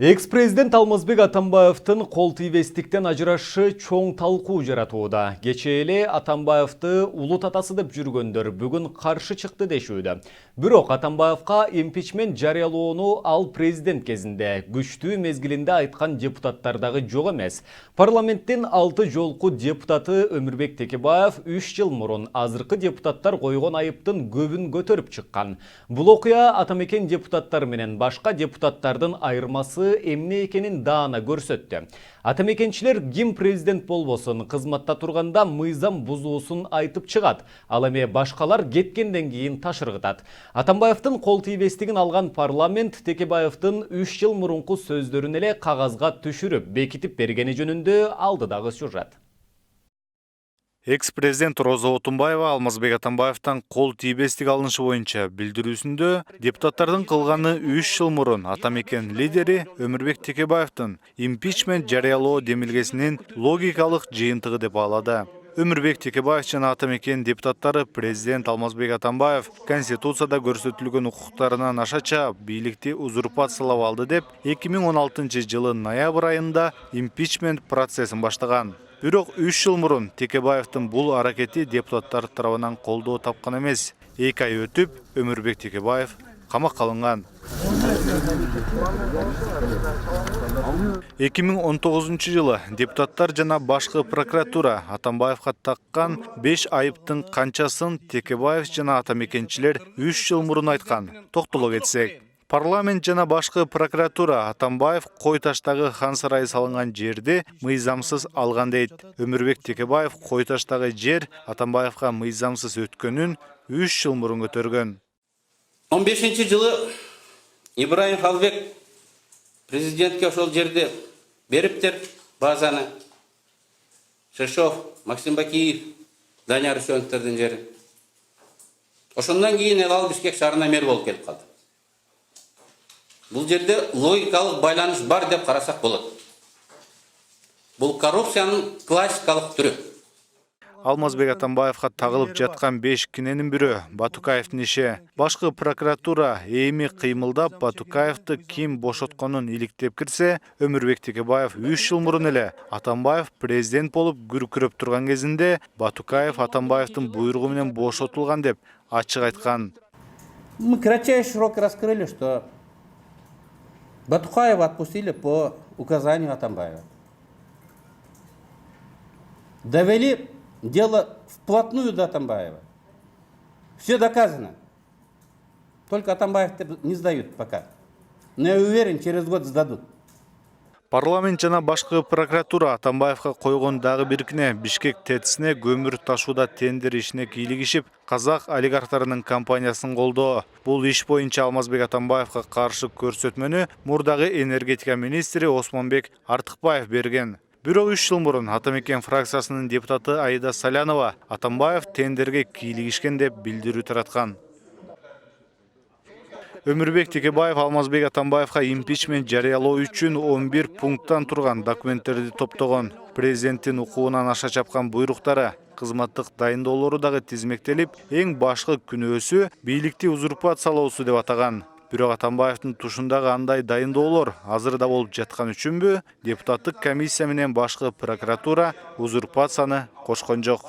Экс-президент Алмазбек Атамбаевтың кол тийбестиктен ажырашы чоң талкуу жаратууда. Кечээ эле Атамбаевты улут атасы деп жүргөндөр бүгүн каршы чыкты дешүүдө. Бирок Атамбаевка импичмент жарыялоону ал президент кезинде күчтүү мезгилинде айткан депутаттардагы жок эмес. Парламенттин 6 жолку депутаты Өмүрбек Текебаев 3 жыл мурун азыркы депутаттар койгон айыптын көбүн көтөрүп чыккан. Бул окуя атамекен депутаттар менен башка депутаттардын айырмасы эмне экенин даана көрсөттү. Атамекенчилер ким президент болбосун кызматта турганда мыйзам бузуусун айтып чыгат. Ал эми башкалар кеткенден кийин ташыргытат. Атамбаевдин кол тийбестигин алган парламент Текебаевдин 3 жыл мурунку сөздөрүн эле кагазга түшүрүп бекитип бергени жөнүндө алдыдагы сюжет. Экс-президент Роза Отунбаева Алмазбек Атамбаевтан кол тийбестик алынышы боюнча билдирүүсүндө депутаттардын кылганы 3 жыл мурун атамекен лидери Өмүрбек Текебаевдин импичмент жарыялоо демилгесинин логикалык жыйынтыгы деп баалады. Өмүрбек Текебаев жана атамекен депутаттары президент Алмазбек Атамбаев Конституцияда көрсөтүлгөн укуктарынан ашача бийликти узурпациялап алды деп 2016 жылы ноябрь айында импичмент процессин баштаган. Бирок 3 жыл мурун Текебаевдин бул аракети депутаттар тарабынан колдоо тапкан эмес. 2 ай өтүп, Өмүрбек Текебаев камакка алынган. 2019 жылы депутаттар жана башкы прокуратура Атамбаевга таккан 5 айыптын канчасын Текебаев жана атамекенчилер 3 жыл мурун айткан. Токтоло кетсек, парламент жана башкы прокуратура Атамбаев кой таштагы хан сарайы салынган жерди мыйзамсыз алган дейт. Өмүрбек Текебаев кой таштагы жер Атамбаевга мыйзамсыз өткөнүн 3 жыл мурун көтөргөн. 15 жылы Ибраим Халбек президентке ошол жерди бериптер, базаны. Шишов, Максим Бакиев, Данияр Үсеновдердин жери. Ошондон кийин ал Бишкек шаарына мэр болуп келип калды. Бул жерде логикалык байланыш бар деп карасак болот. Бул коррупциянын классикалык түрү. Алмазбек Атамбаевга тагылып жаткан 5 киненин бирөө Батукаевдин иши. Башкы прокуратура эми кыймылдап Батукаевди ким бошотконун иликтеп кирсе, Өмүрбек Текебаев 3 жыл мурун эле Атамбаев президент болуп күркүрөп турган кезинде Батукаев Атамбаевдин буйругу менен бошотулган деп ачык айткан. Мы кратчайший срок раскрыли, что Батукаева отпустили по указанию Атамбаева. Довели дело вплотную до Атамбаева. Все доказано. Только Атамбаев не сдают пока. Но я уверен, через год сдадут. Парламент жана башкы прокуратура Атамбаевга койгон дагы бир кине Бишкек ТЭЦ-ине көмүр ташууда тендер ишине кийлигишип, казак олигархтарынын компаниясын колдоо. Бул иш боюнча Алмазбек Атамбаевга каршы көрсөтмөнү мурдагы энергетика министри Осмонбек Артыкбаев берген. Бирок 3 жыл мурун атамекен фракциясынын депутаты Аида Салянова Атамбаев тендерге кийлигишкен деп билдирүү тараткан. Өмүрбек Текебаев Алмазбек Атамбаевга импичмент жарыялоо үчүн 11 пункттан турган документтерди топтогон. Президенттин укугунан аша чапкан буйруктары, кызматтык дайындоолору дагы тизмектелип, эң башкы күнөөсү бийликти узурпациялоосу деп атаган. Бирок Атамбаевдин тушундагы андай дайындоолор азыр да болуп жаткан үчүнбү депутаттык комиссия менен башкы прокуратура узурпацияны кошкон жок.